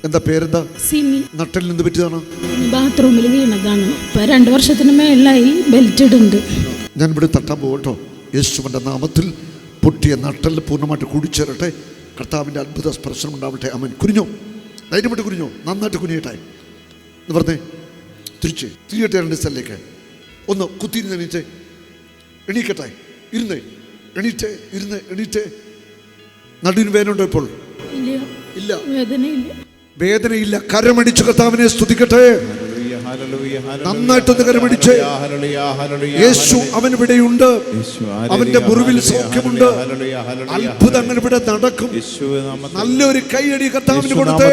എന്താ പേരെന്താ? സിമി. നട്ടലിന് എന്ത് പറ്റിയതാണ്? ബാത്റൂമിൽ വീണതാണ്. ഇപ്പൊ 2 വർഷത്തിന് മേളിലായി ബെൽറ്റ് ഇടുന്നുണ്ട്. ഞാൻ ഇവിടെ തട്ടാൻ പോകട്ടോ. യേശുവിൻ്റെ നാമത്തിൽ പൊട്ടിയ നട്ടൽ പൂർണ്ണമായിട്ട് കൂടിച്ചേരട്ടെ. കർത്താവിൻ്റെ അത്ഭുത സ്പർശനം ഉണ്ടാവട്ടെ. അമ്മൻ കുനിഞ്ഞോ, ധൈര്യമായിട്ട് കുനിഞ്ഞോ, നന്നായിട്ട് കുനിയട്ടെ എന്ന് പറഞ്ഞേ. തിരിയട്ടെ 2 സ്ഥലത്തേക്ക്. ഒന്ന് കുത്തിയിരുന്ന് എണീറ്റേ, എണീക്കട്ടെ, ഇരുന്നേ, എണീറ്റേ, എണീറ്റേ. നടുവിന് വേദനയുണ്ടോ ഇപ്പോൾ? ഇല്ല, വേദനയില്ല. കരമടിച്ചു കർത്താവിനെ സ്തുതിക്കട്ടെ. നന്നായിട്ടൊന്ന് കരമടിച്ചേ. യേശു അവനിവിടെയുണ്ട്. അവന്റെ മുറിവിൽ സൗഖ്യമുണ്ട്. അത്ഭുതങ്ങൾ ഇവിടെ നടക്കും. നല്ലൊരു കൈയടി കർത്താവിന് കൊടുത്തേ.